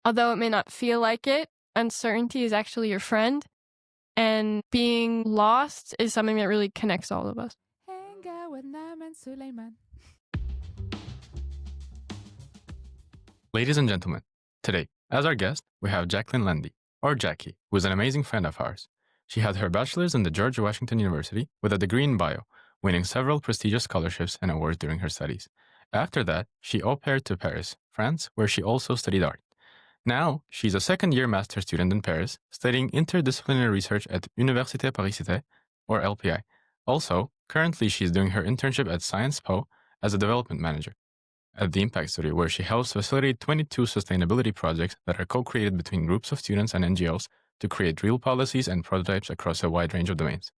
although it may not feel like it, uncertainty is actually your friend. And being lost is something that really connects all of us. Hang out with Naman Sulaiman. Ladies and gentlemen, today, as our guest, we have Jacqueline Landi, or Jackie, who is an amazing friend of ours. She had her bachelor's in the George Washington University with a degree in bio, winning several prestigious scholarships and awards during her studies. After that, she au paired to Paris, France, where she also studied art. Now, she's a second-year master's student in Paris, studying interdisciplinary research at Université Paris-Cité, or LPI. Also, currently she's doing her internship at Sciences Po as a development manager at the Impact Studio, where she helps facilitate 22 sustainability projects that are co-created between groups of students and NGOs to create real policies and prototypes across a wide range of domains.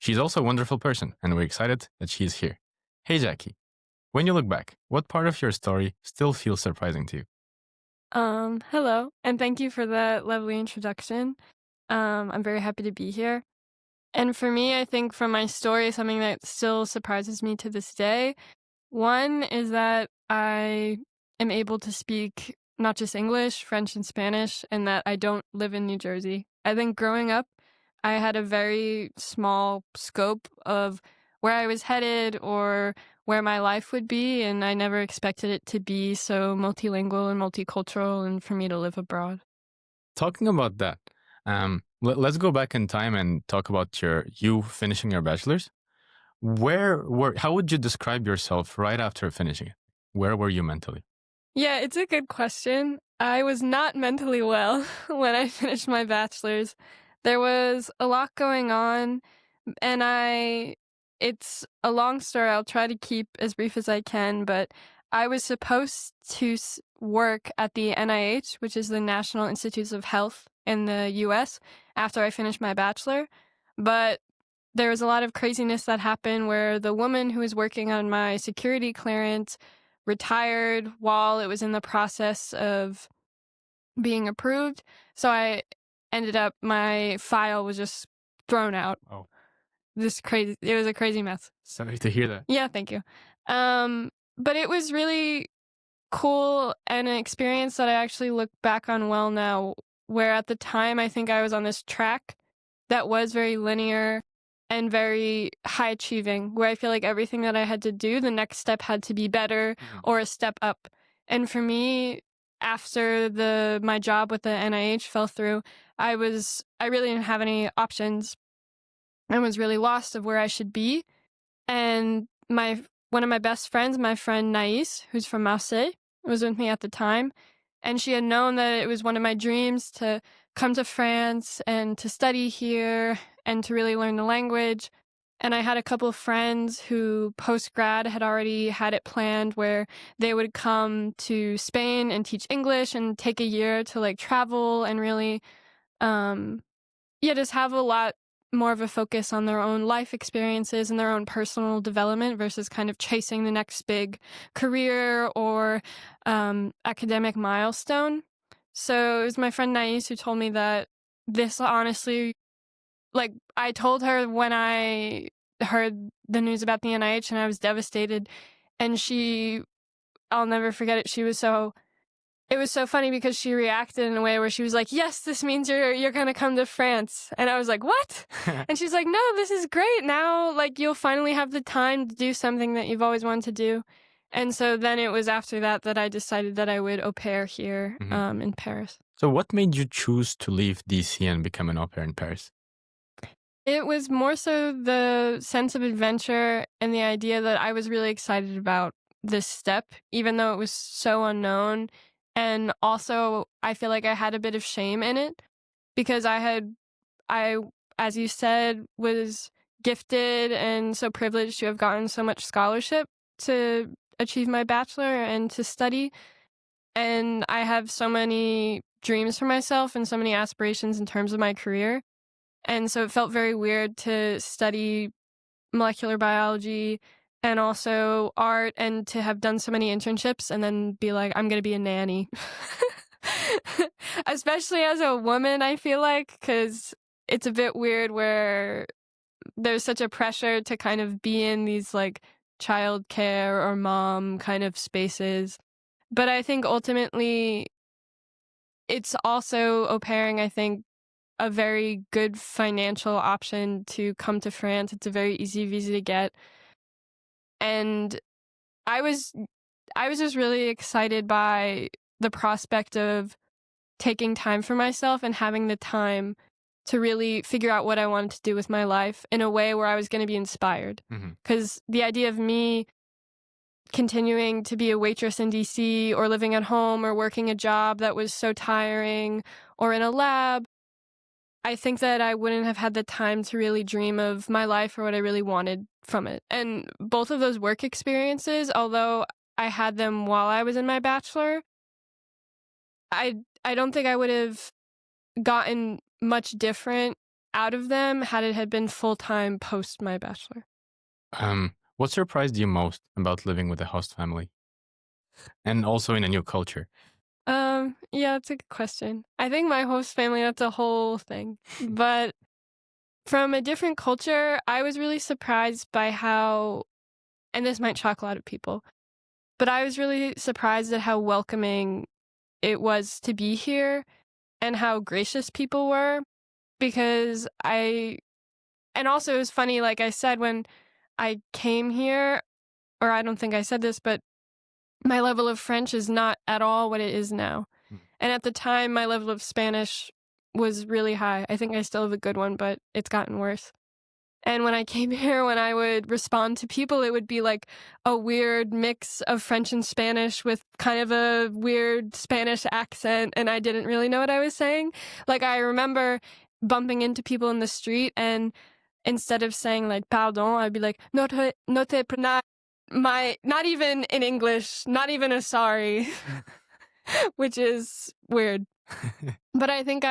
She's also a wonderful person, and we're excited that she's here. Hey, Jackie. When you look back, what part of your story still feels surprising to you? Hello, and thank you for that lovely introduction. I'm very happy to be here. And for me, I think from my story, something that still surprises me to this day, one is that I am able to speak not just English, French, and Spanish, and that I don't live in New Jersey. I think growing up, I had a very small scope of where I was headed or where my life would be, and I never expected it to be so multilingual and multicultural and for me to live abroad. Talking about that, let's go back in time and talk about you finishing your bachelor's. How would you describe yourself right after finishing it? Where were you mentally? Yeah, it's a good question. I was not mentally well when I finished my bachelor's. There was a lot going on, and it's a long story. I'll try to keep as brief as I can, but I was supposed to work at the NIH, which is the National Institutes of Health in the US, after I finished my bachelor. But there was a lot of craziness that happened where the woman who was working on my security clearance retired while it was in the process of being approved. So my file was just thrown out. Oh, It was a crazy mess. sorry to hear that. Yeah, thank you. But it was really cool and an experience that I actually look back on well now, where at the time I think I was on this track that was very linear and very high achieving, where I feel like everything that I had to do, the next step had to be better or a step up. And for me, after my job with the NIH fell through, I really didn't have any options and was really lost of where I should be. And one of my best friends, my friend Naïs, who's from Marseille, was with me at the time. And she had known that it was one of my dreams to come to France and to study here and to really learn the language. And I had a couple of friends who post-grad had already had it planned where they would come to Spain and teach English and take a year to travel and really, just have a lot more of a focus on their own life experiences and their own personal development versus kind of chasing the next big career or academic milestone. So it was my friend Naïs who told me that this honestly, I told her when I heard the news about the NIH and I was devastated, and I'll never forget it. It was so funny because she reacted in a way where she was like, yes, this means you're going to come to France. And I was like, what? And she's like, no, this is great. Now, you'll finally have the time to do something that you've always wanted to do. And so then it was after that I decided that I would au pair here in Paris. So what made you choose to leave DC and become an au pair in Paris? It was more so the sense of adventure and the idea that I was really excited about this step, even though it was so unknown. And also, I feel like I had a bit of shame in it because I, as you said, was gifted and so privileged to have gotten so much scholarship to achieve my bachelor and to study. And I have so many dreams for myself and so many aspirations in terms of my career. And so it felt very weird to study molecular biology and also art and to have done so many internships and then be like, I'm going to be a nanny. Especially as a woman, I feel like, because it's a bit weird where there's such a pressure to kind of be in these childcare or mom kind of spaces. But I think ultimately it's also au pairing, I think, a very good financial option to come to France. It's a very easy visa to get. And I was I was just really excited by the prospect of taking time for myself and having the time to really figure out what I wanted to do with my life in a way where I was going to be inspired. Mhm. Because the idea of me continuing to be a waitress in DC or living at home or working a job that was so tiring or in a lab, I think that I wouldn't have had the time to really dream of my life or what I really wanted from it. And both of those work experiences, although I had them while I was in my bachelor, I I don't think I would have gotten much different out of them had it had been full-time post my bachelor. What surprised you most about living with a host family and also in a new culture? Yeah, that's a good question. I think my host family, that's a whole thing. But from a different culture, I was really surprised by how, and this might shock a lot of people, but I was really surprised at how welcoming it was to be here and how gracious people were because and also it was funny, like I said, when I came here, or I don't think I said this, but my level of French is not at all what it is now. Mm. And at the time, my level of Spanish was really high. I think I still have a good one, but it's gotten worse. And when I came here, when I would respond to people, it would be like a weird mix of French and Spanish with kind of a weird Spanish accent, and I didn't really know what I was saying. Like, I remember bumping into people in the street, and instead of saying, like, pardon, I'd be like, note prenez, not even in English, not even a sorry, which is weird. But I think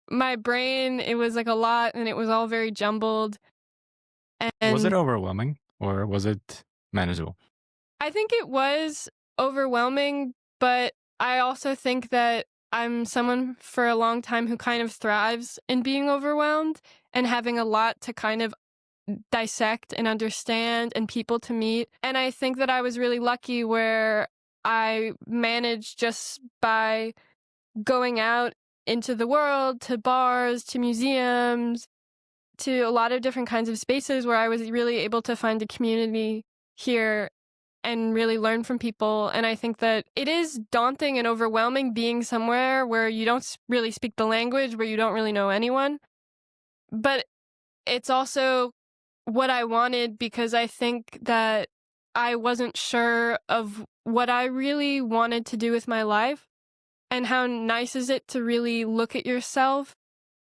my brain, it was like a lot and it was all very jumbled. Was it And overwhelming or was it manageable? I think it was overwhelming, but I also think that I'm someone for a long time who kind of thrives in being overwhelmed and having a lot to kind of dissect and understand and people to meet. And I think that I was really lucky where I managed just by going out into the world, to bars, to museums, to a lot of different kinds of spaces where I was really able to find a community here and really learn from people. And I think that it is daunting and overwhelming being somewhere where you don't really speak the language, where you don't really know anyone. But it's also what I wanted because I think that I wasn't sure of what I really wanted to do with my life. And how nice is it to really look at yourself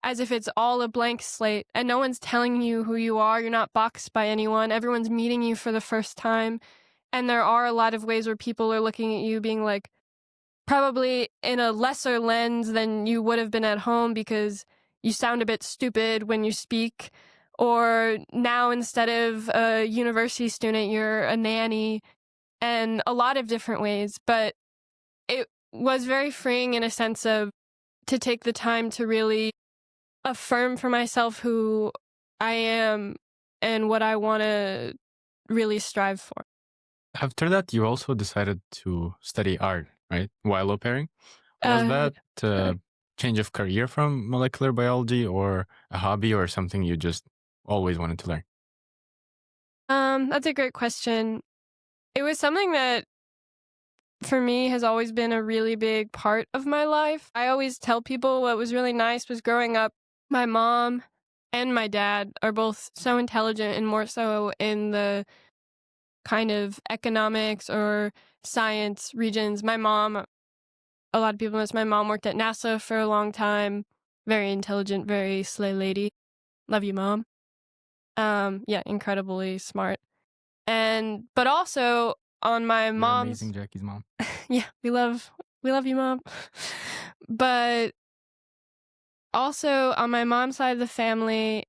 as if it's all a blank slate and no one's telling you who you are. You're not boxed by anyone. Everyone's meeting you for the first time. And there are a lot of ways where people are looking at you being like, probably in a lesser lens than you would have been at home because you sound a bit stupid when you speak. Or now instead of a university student, you're a nanny, and a lot of different ways. But it was very freeing in a sense of to take the time to really affirm for myself who I am and what I want to really strive for. After that, you also decided to study art, right? While au pairing. Was that a change of career from molecular biology or a hobby or something you just always wanted to learn? That's a great question. It was something that for me has always been a really big part of my life. I always tell people what was really nice was growing up, my mom and my dad are both so intelligent and more so in the kind of economics or science regions. My mom, a lot of people know this, my mom worked at NASA for a long time. Very intelligent, very slay lady. Love you, mom. Yeah, incredibly smart. But also on my You're mom's, amazing, Jackie's mom. yeah, we love you, mom. But also on my mom's side of the family,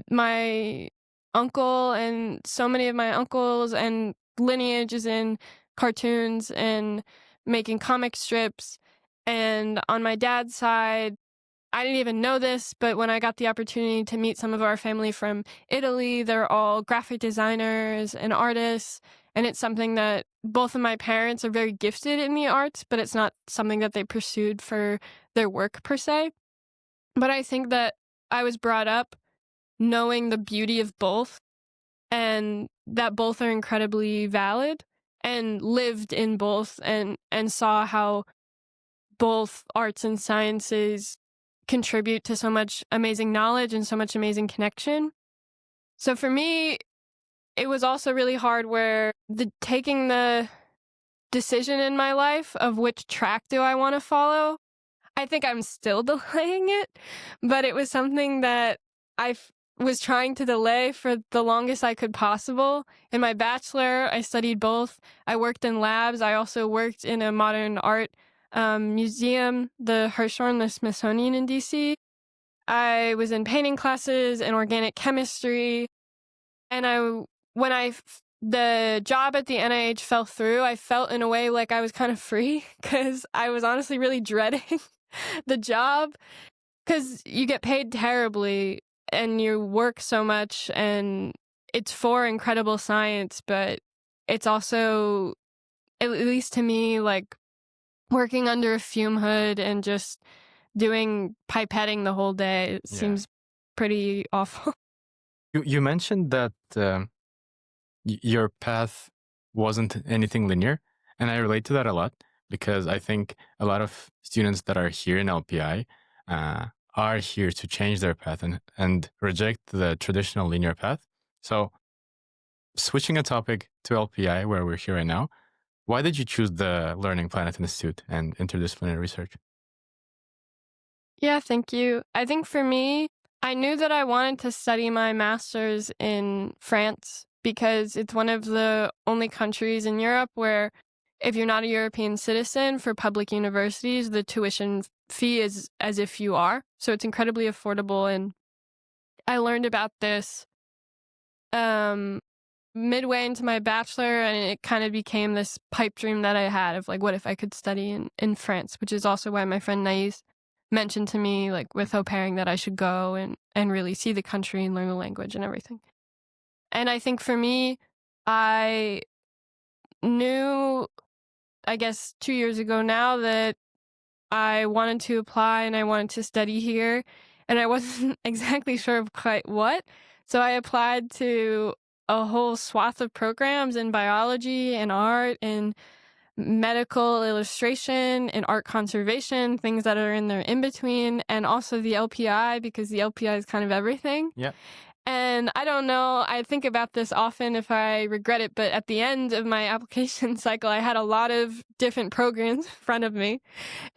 my uncle and so many of my uncles and lineage is in cartoons and making comic strips. And on my dad's side, I didn't even know this, but when I got the opportunity to meet some of our family from Italy, they're all graphic designers and artists. And it's something that both of my parents are very gifted in the arts, but it's not something that they pursued for their work per se. But I think that I was brought up knowing the beauty of both and that both are incredibly valid, and lived in both and saw how both arts and sciences contribute to so much amazing knowledge and so much amazing connection. So for me, it was also really hard where taking the decision in my life of which track do I want to follow. I think I'm still delaying it, but it was something that was trying to delay for the longest I could possible. In my bachelor, I studied both. I worked in labs. I also worked in a modern art museum, the Hirshhorn, the Smithsonian in DC. I was in painting classes and organic chemistry. And the job at the NIH fell through, I felt in a way like I was kind of free because I was honestly really dreading the job because you get paid terribly and you work so much and it's for incredible science, but it's also, at least to me, like working under a fume hood and just doing pipetting the whole day seems pretty awful. You mentioned that your path wasn't anything linear, and I relate to that a lot because I think a lot of students that are here in LPI are here to change their path and reject the traditional linear path. So switching a topic to LPI, where we're here right now, why did you choose the Learning Planet Institute and interdisciplinary research? Yeah, thank you. I think for me, I knew that I wanted to study my master's in France because it's one of the only countries in Europe where if you're not a European citizen for public universities, the tuition fee is as if you are. So it's incredibly affordable. And I learned about this midway into my bachelor, and it kind of became this pipe dream that I had of like, what if I could study in France, which is also why my friend Nais mentioned to me, like with au pairing, that I should go and really see the country and learn the language and everything. And I think for me, I knew, I guess 2 years ago now, that I wanted to apply and I wanted to study here, and I wasn't exactly sure of quite what. So I applied to a whole swath of programs in biology and art and medical illustration and art conservation, things that are in there in between, and also the LPI because the LPI is kind of everything. Yeah. And I don't know, I think about this often if I regret it, but at the end of my application cycle, I had a lot of different programs in front of me,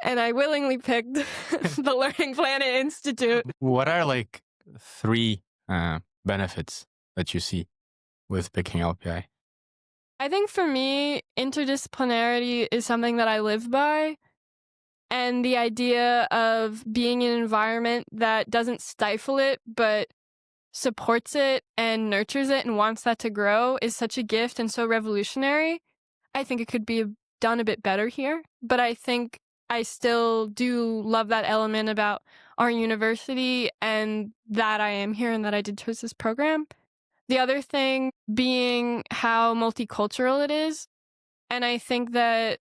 and I willingly picked the Learning Planet Institute. What are like 3 benefits that you see with picking LPI? I think for me, interdisciplinarity is something that I live by. And the idea of being in an environment that doesn't stifle it, but supports it and nurtures it and wants that to grow is such a gift and so revolutionary. I think it could be done a bit better here, but I think I still do love that element about our university and that I am here and that I did choose this program. The other thing being how multicultural it is. And I think that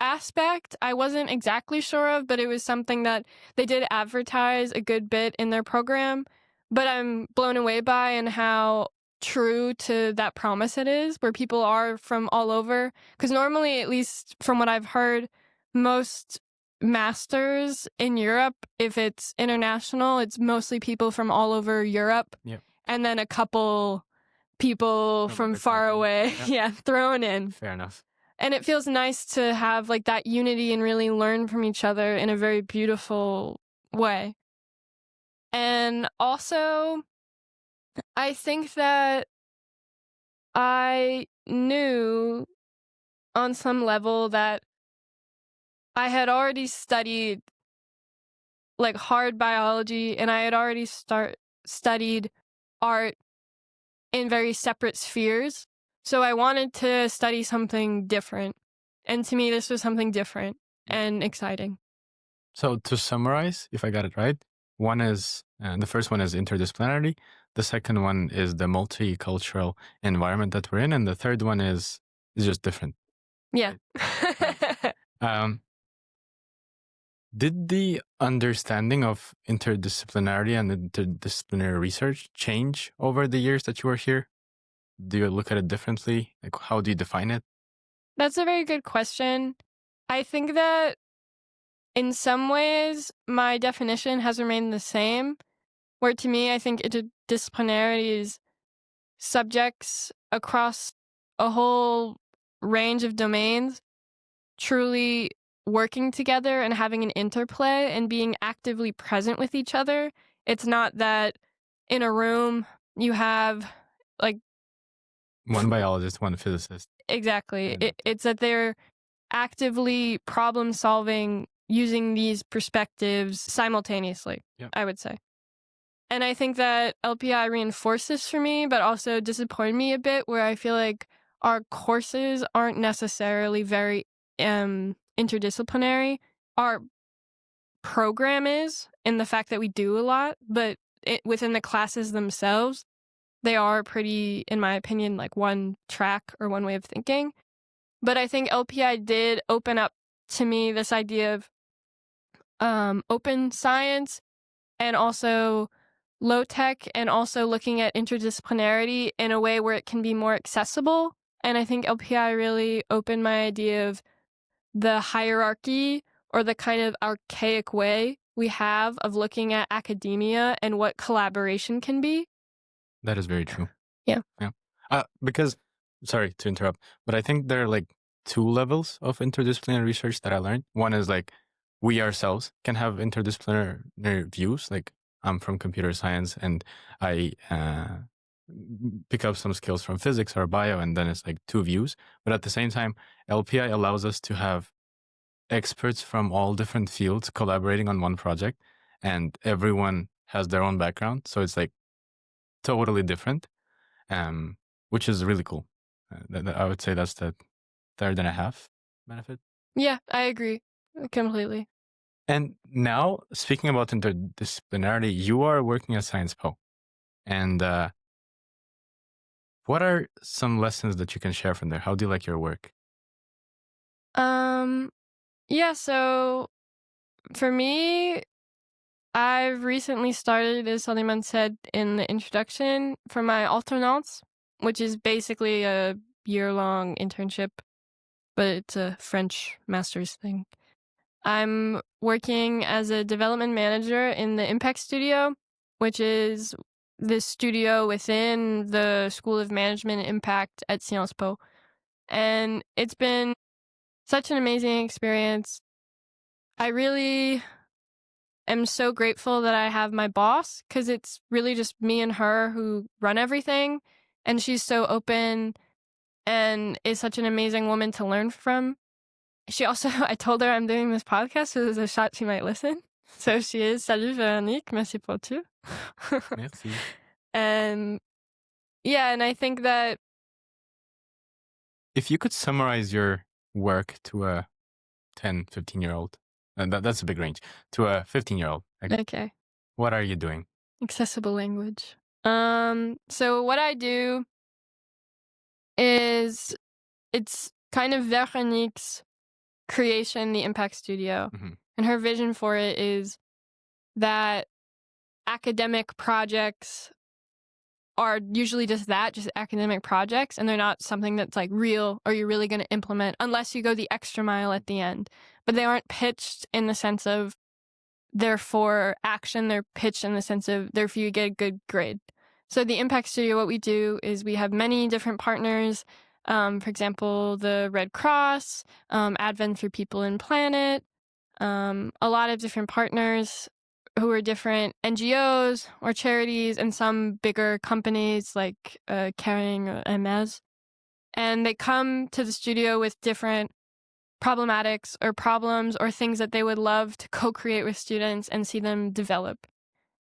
aspect I wasn't exactly sure of, but it was something that they did advertise a good bit in their program. But I'm blown away by and how true to that promise it is, where people are from all over. Because normally, at least from what I've heard, most masters in Europe, if it's international, it's mostly people from all over Europe. Yep. And then a couple people from far away, thrown in. Fair enough. And it feels nice to have like that unity and really learn from each other in a very beautiful way. And also, I think that I knew on some level that I had already studied like hard biology, and I had already studied art in very separate spheres. So I wanted to study something different. And to me, this was something different and exciting. So to summarize, if I got it right, One is the first one is interdisciplinary. The second one is the multicultural environment that we're in, and the third one is just different. Yeah. Um, did the understanding of interdisciplinary and interdisciplinary research change over the years that you were here? Do you look at it differently? Like, how do you define it? That's a very good question. I think that in some ways, my definition has remained the same, where to me, I think interdisciplinary is subjects across a whole range of domains truly working together and having an interplay and being actively present with each other. It's not that in a room you have like One biologist, one physicist. exactly. And It's that they're actively problem solving using these perspectives simultaneously, Yep. I would say. And I think that LPI reinforced this for me, but also disappointed me a bit where I feel like our courses aren't necessarily very interdisciplinary. Our program is in the fact that we do a lot, but within the classes themselves, they are pretty, in my opinion, like one track or one way of thinking. But I think LPI did open up to me this idea of open science and also low tech, and also looking at interdisciplinarity in a way where it can be more accessible. And I think LPI really opened my idea of the hierarchy or the kind of archaic way we have of looking at academia and what collaboration can be. that is very true. Yeah. Yeah. Because, sorry to interrupt, but I think there are like two levels of interdisciplinary research that I learned. One is like we ourselves can have interdisciplinary views. Like I'm from computer science and I pick up some skills from physics or bio, and then it's like two views. But at the same time, LPI allows us to have experts from all different fields collaborating on one project, and everyone has their own background. So it's like totally different, which is really cool. I would say that's the third and a half benefit. Yeah, I agree completely. And now, speaking about interdisciplinarity, you are working at Science Po. And what are some lessons that you can share from there? How do you like your work? Yeah, so for me, I've recently started, as Suleiman said in the introduction, for my alternance, which is basically a year-long internship, but it's a French master's thing. I'm working as a development manager in the Impact Studio, which is the studio within the School of Management and Impact at Sciences Po. And it's been such an amazing experience. I really am so grateful that I have my boss, because it's really just me and her who run everything. And she's so open and is such an amazing woman to learn from. She also, I told her I'm doing this podcast, so there's a shot she might listen. So she is. Salut Véronique, merci pour tout. Merci. And yeah, and I think that If you could summarize your work to a 10, 15-year-old, and that's a big range, to a 15-year-old, okay, what are you doing? accessible language. So what I do is it's kind of Veronique's creation, the Impact Studio. Mhm. And her vision for it is that academic projects are usually just that, just academic projects, and they're not something that's like real or you're really going to implement unless you go the extra mile at the end. But they aren't pitched in the sense of they're for action, they're pitched in the sense of they're for you to get a good grade. So the Impact Studio, what we do is we have many different partners. For example, the Red Cross, Advent for People and Planet, a lot of different partners who are different NGOs or charities, and some bigger companies like Caring or MS. And they come to the studio with different problematics or problems or things that they would love to co-create with students and see them develop.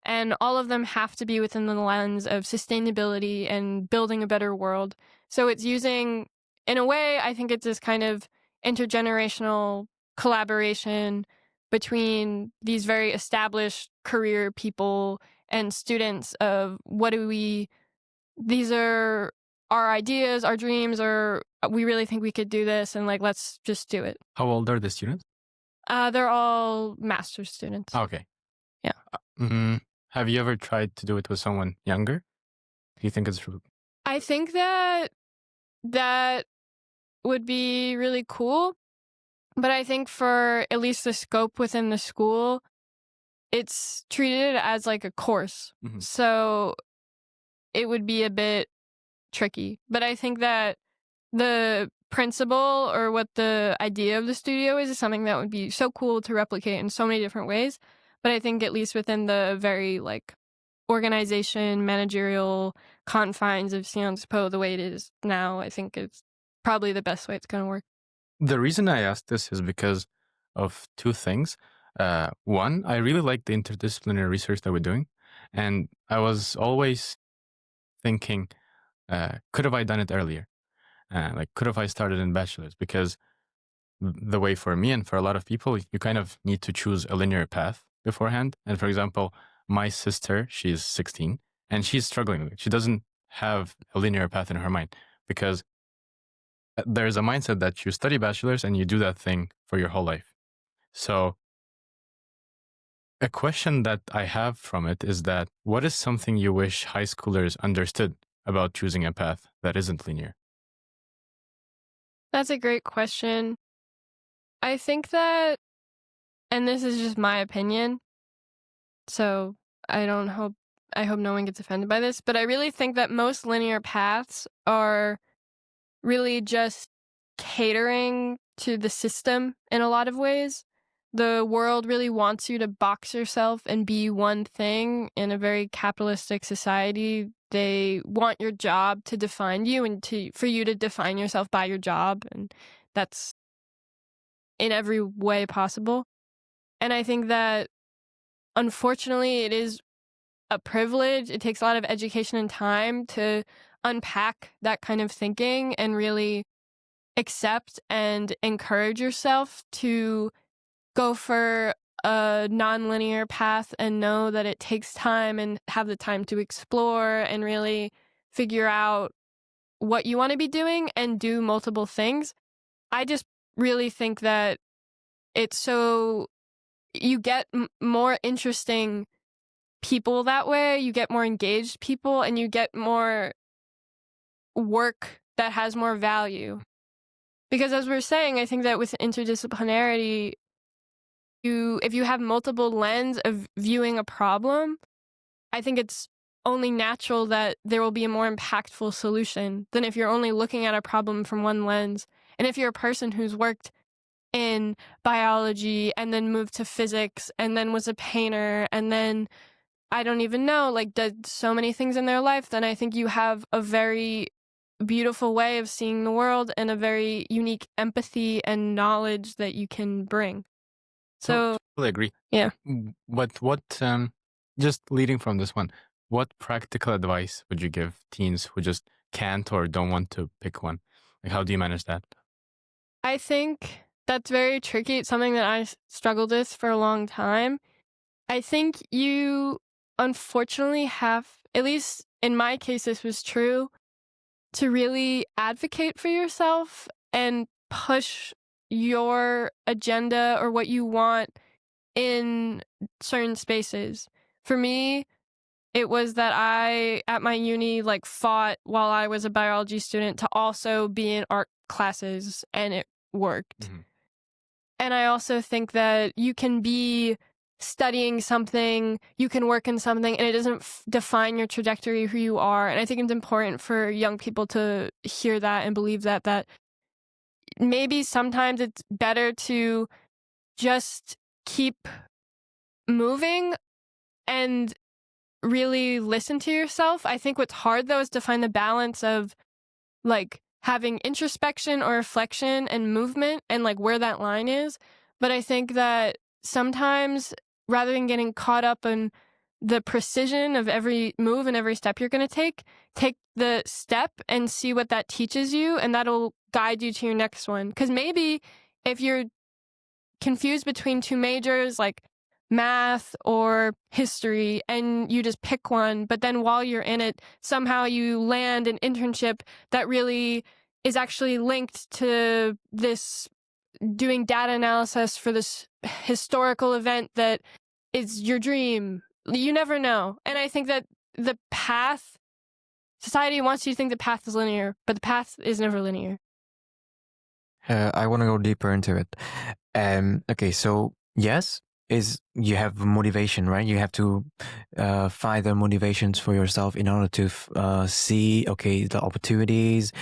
And all of them have to be within the lens of sustainability and building a better world. So it's using, in a way, I think it's this kind of intergenerational collaboration between these very established career people and students of these are our ideas, our dreams, or we really think we could do this, and like, let's just do it. How old are the students? They're all master's students. Okay. Yeah. Have you ever tried to do it with someone younger? Do you think it's true? I think that would be really cool, but I think for at least the scope within the school, it's treated as like a course. Mhm. So it would be a bit tricky. But I think that the principle or what the idea of the studio is something that would be so cool to replicate in so many different ways. But I think at least within the very like organization, managerial confines of Sciences Po the way it is now, I think it's probably the best way it's going to work. The reason I asked this is because of two things. One, I really like the interdisciplinary research that we're doing. And I was always thinking, could have I done it earlier? Could have I started in bachelor's? Because the way for me and for a lot of people, you kind of need to choose a linear path beforehand. And for example, my sister, she's 16, and she's struggling with it. She doesn't have a linear path in her mind because there's a mindset that you study bachelor's and you do that thing for your whole life. So a question that I have from it is that what is something you wish high schoolers understood about choosing a path that isn't linear? That's a great question. I think that, and this is just my opinion, so I hope no one gets offended by this, but I really think that most linear paths are really just catering to the system in a lot of ways. The world really wants you to box yourself and be one thing in a very capitalistic society. They want your job to define you and for you to define yourself by your job, and that's in every way possible. And I think that unfortunately it is a privilege. It takes a lot of education and time to unpack that kind of thinking and really accept and encourage yourself to go for a nonlinear path and know that it takes time and have the time to explore and really figure out what you want to be doing and do multiple things. I just really think that it's so you get more interesting people that way, you get more engaged people, and you get more work that has more value. Because as we're saying, I think that with interdisciplinarity, if you have multiple lens of viewing a problem, I think it's only natural that there will be a more impactful solution than if you're only looking at a problem from one lens. And if you're a person who's worked in biology and then moved to physics and then was a painter and then I don't even know, like did so many things in their life, then I think you have a very beautiful way of seeing the world and a very unique empathy and knowledge that you can bring. So, totally agree. yeah. What just leading from this one, what practical advice would you give teens who just can't or don't want to pick one? Like, how do you manage that? I think that's very tricky. It's something that I struggled with for a long time. I think you unfortunately have, at least in my case, this was true, to really advocate for yourself and push your agenda or what you want in certain spaces. For me, it was that I, at my uni, like fought while I was a biology student to also be in art classes, and it worked. Mm-hmm. And I also think that you can be studying something, you can work in something, and it doesn't define your trajectory, who you are. And I think it's important for young people to hear that and believe that maybe sometimes it's better to just keep moving and really listen to yourself. I think what's hard, though, is to find the balance of like having introspection or reflection and movement and like where that line is. But I think that sometimes rather than getting caught up in the precision of every move and every step you're going to take the step and see what that teaches you, and that'll guide you to your next one. Because maybe if you're confused between two majors like math or history, and you just pick one. But then while you're in it, somehow you land an internship that really is actually linked to this doing data analysis for this historical event that is your dream. You never know. And I think that the path, society wants you to think the path is linear, but the path is never linear. I want to go deeper into it. Okay, so yes, is you have motivation, right? You have to find the motivations for yourself in order to see, okay, the opportunities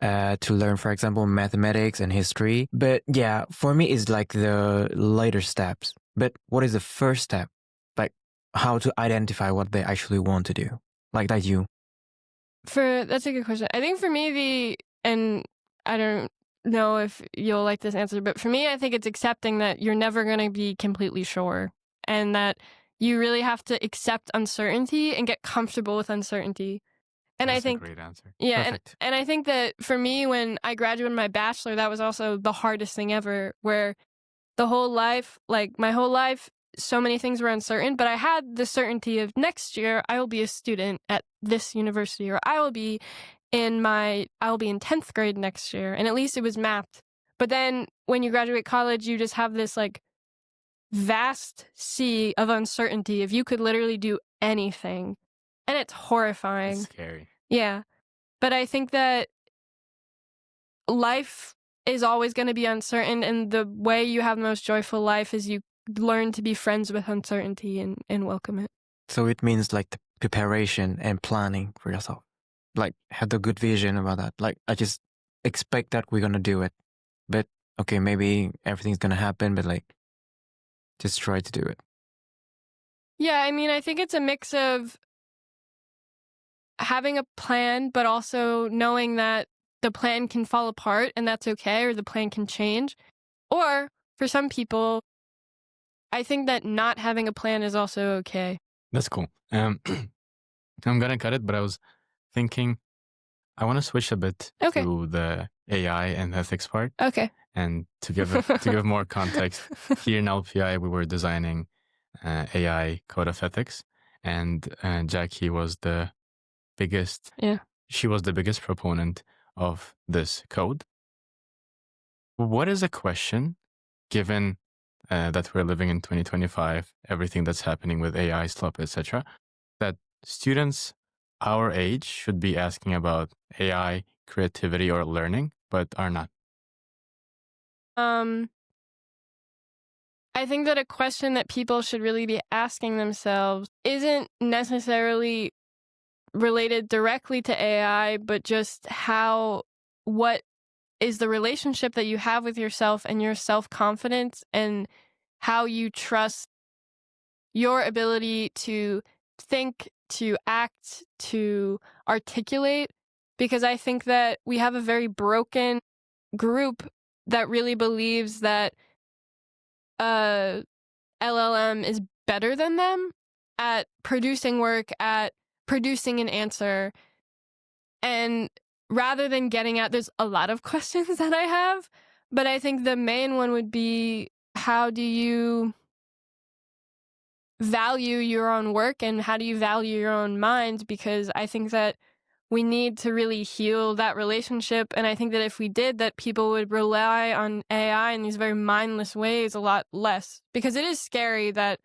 to learn, for example, mathematics and history. But yeah, for me, it's like the later steps. But what is the first step? Like how to identify what they actually want to do? Like that you. That's a good question. I think for me, and I don't know if you'll like this answer, but for me, I think it's accepting that you're never going to be completely sure, and that you really have to accept uncertainty and get comfortable with uncertainty. And That's I think, a great answer. yeah, Perfect. and I think that for me, when I graduated my bachelor, that was also the hardest thing ever, where the whole life, like my whole life, so many things were uncertain, but I had the certainty of next year I will be a student at this university, or I will be in 10th grade next year, and at least it was mapped. But then when you graduate college, you just have this like vast sea of uncertainty if you could literally do anything, and it's horrifying. It's scary. Yeah. But I think that life is always going to be uncertain, and the way you have the most joyful life is you learn to be friends with uncertainty and welcome it. So it means like the preparation and planning for yourself. Like have the good vision about that. Like I just expect that we're gonna do it. But okay, maybe everything's gonna happen, but like just try to do it. Yeah, I mean, I think it's a mix of having a plan, but also knowing that the plan can fall apart and that's okay, or the plan can change. Or for some people, I think that not having a plan is also okay. That's cool. I'm gonna cut it, but I was thinking I want to switch a bit Okay. to the AI and ethics part, Okay. and to give more context. Here in LPI, we were designing AI code of ethics, and Jackie was the biggest. Yeah. She was the biggest proponent of this code. What is a question, given that we're living in 2025, everything that's happening with AI, SLOP, etc., that students our age should be asking about AI, creativity, or learning, but are not? I think that a question that people should really be asking themselves isn't necessarily related directly to AI, but just what is the relationship that you have with yourself and your self-confidence, and how you trust your ability to think, to act, to articulate. Because I think that we have a very broken group that really believes that LLM is better than them at producing work, at producing an answer. And rather than getting at, there's a lot of questions that I have, but I think the main one would be, how do you value your own work, and how do you value your own mind? Because I think that we need to really heal that relationship. And I think that if we did, that people would rely on AI in these very mindless ways a lot less. Because it is scary that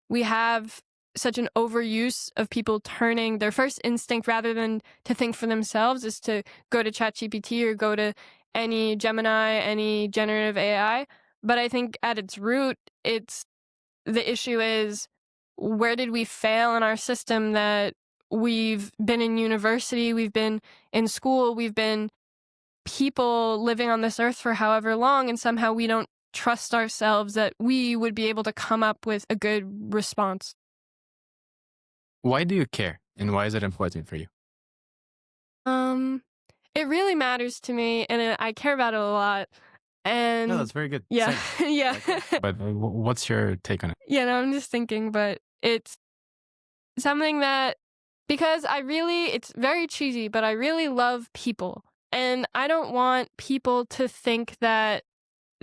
we have such an overuse of people turning their first instinct, rather than to think for themselves, is to go to ChatGPT or go to any Gemini, any generative AI. But I think at its root, the issue is, where did we fail in our system, that we've been in university, we've been in school, we've been people living on this earth for however long, and somehow we don't trust ourselves that we would be able to come up with a good response. Why do you care, and why is it important for you? It really matters to me, and I care about it a lot. And No, that's very good. yeah, Same. yeah. But what's your take on it? Yeah, no, I'm just thinking, but it's something that, because it's very cheesy, but I really love people. And I don't want people to think that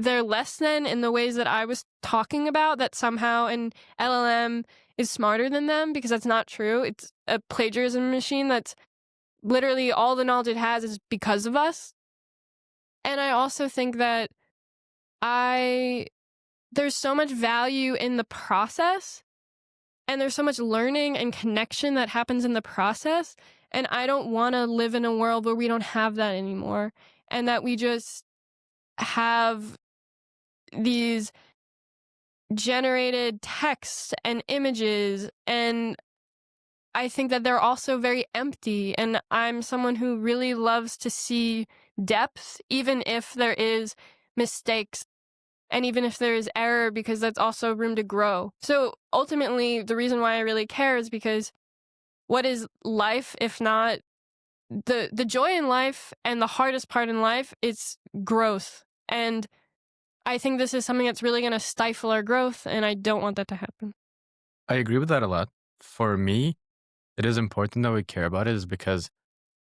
they're less than in the ways that I was talking about, that somehow an LLM is smarter than them, because that's not true. It's a plagiarism machine that's literally all the knowledge it has is because of us. And I also think that there's so much value in the process, and there's so much learning and connection that happens in the process. And I don't want to live in a world where we don't have that anymore, and that we just have these generated texts and images. And I think that they're also very empty. And I'm someone who really loves to see depth, even if there is mistakes and even if there is error, because that's also room to grow. So ultimately, the reason why I really care is because what is life if not the joy in life, and the hardest part in life is growth. And I think this is something that's really going to stifle our growth, and I don't want that to happen. I agree with that a lot. For me, it is important that we care about it, is because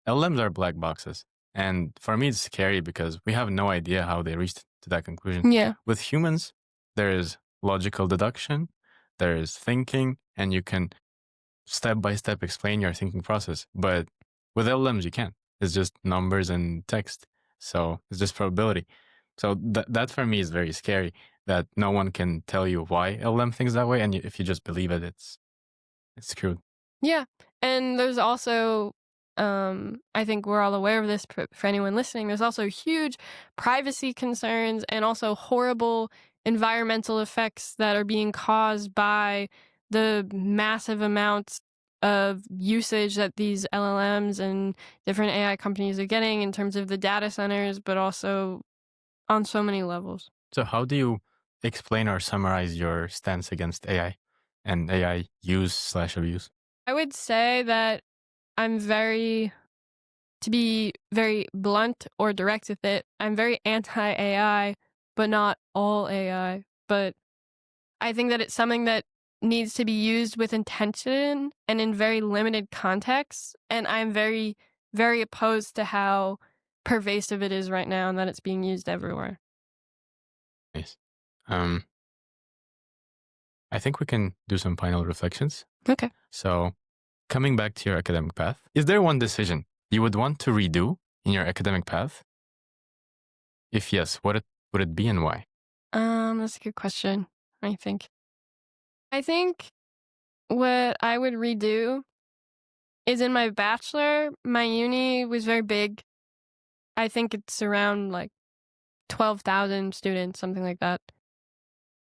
LLMs are black boxes. And for me, it's scary because we have no idea how they reached to that conclusion. Yeah. With humans, there is logical deduction, there is thinking, and you can step by step explain your thinking process. But with LLMs, you can't. It's just numbers and text. So it's just probability. So that for me is very scary, that no one can tell you why LLM thinks that way. And if you just believe it, it's screwed. Yeah. And there's also, I think we're all aware of this, for anyone listening, there's also huge privacy concerns and also horrible environmental effects that are being caused by the massive amounts of usage that these LLMs and different AI companies are getting in terms of the data centers, but also on so many levels. So how do you explain or summarize your stance against AI and AI use/abuse? I would say that to be very blunt or direct with it, I'm very anti-AI, but not all AI. But I think that it's something that needs to be used with intention and in very limited contexts. And I'm very, very opposed to how pervasive it is right now, and that it's being used everywhere. Nice. I think we can do some final reflections. Okay. So coming back to your academic path, is there one decision you would want to redo in your academic path? If yes, what would it be and why? That's a good question, I think. I think what I would redo is in my bachelor, my uni was very big. I think it's around like 12,000 students, something like that.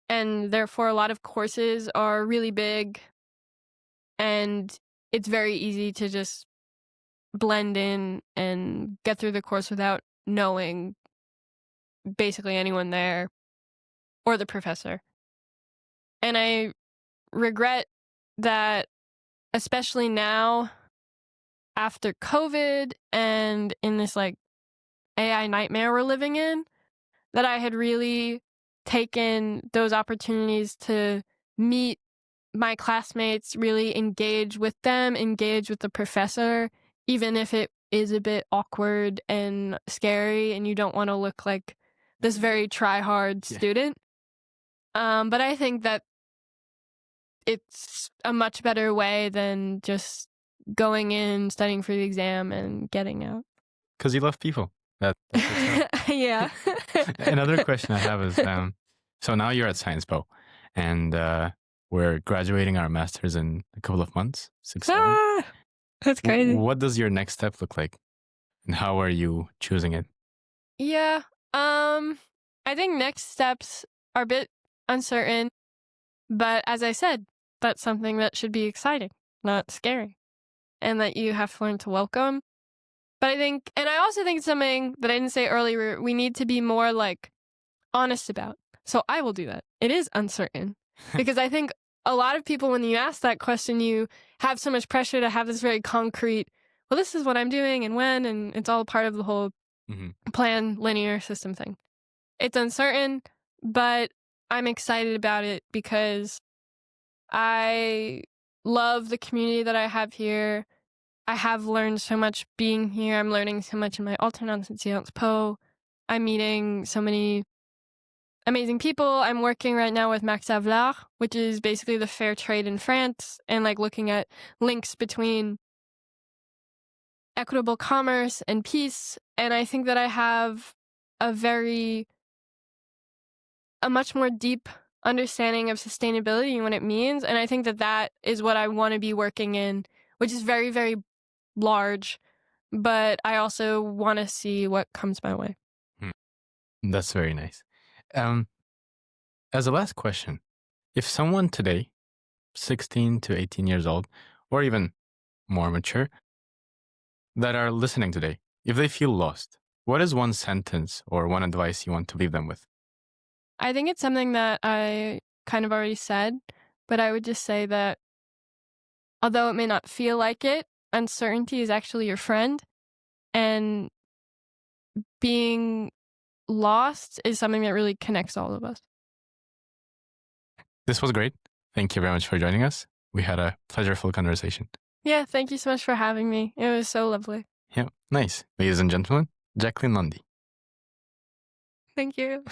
And therefore, a lot of courses are really big, and it's very easy to just blend in and get through the course without knowing basically anyone there or the professor. And I regret that, especially now after COVID and in this like AI nightmare we're living in, that I had really taken those opportunities to meet my classmates, really engage with them, engage with the professor, even if it is a bit awkward and scary and you don't want to look like this very try-hard student. But I think that it's a much better way than just going in, studying for the exam, and getting out. Because you love people. That's Yeah. Another question I have is, so now you're at Science Po, and we're graduating our masters in a couple of months, 6, 7. That's crazy. What does your next step look like, and how are you choosing it? Yeah. I think next steps are a bit uncertain, but as I said, that's something that should be exciting, not scary, and that you have to learn to welcome. But I also think something that I didn't say earlier, we need to be more like honest about. So I will do that. It is uncertain because I think a lot of people, when you ask that question, you have so much pressure to have this very concrete, well, this is what I'm doing and when, and it's all part of the whole plan, linear system thing. It's uncertain, but I'm excited about it because I love the community that I have here. I have learned so much being here. I'm learning so much in my alternance at Sciences Po. I'm meeting so many amazing people. I'm working right now with Max Havelaar, which is basically the fair trade in France, and like looking at links between equitable commerce and peace. And I think that I have a much more deep understanding of sustainability and what it means. And I think that that is what I want to be working in, which is very, very large. But I also want to see what comes my way. That's very nice. As a last question, if someone today, 16 to 18 years old, or even more mature, that are listening today, if they feel lost, what is one sentence or one advice you want to leave them with? I think it's something that I kind of already said, but I would just say that although it may not feel like it, uncertainty is actually your friend. And being lost is something that really connects all of us. This was great. Thank you very much for joining us. We had a pleasureful conversation. Yeah, thank you so much for having me. It was so lovely. Yeah, nice. Ladies and gentlemen, Jacqueline Landi. Thank you.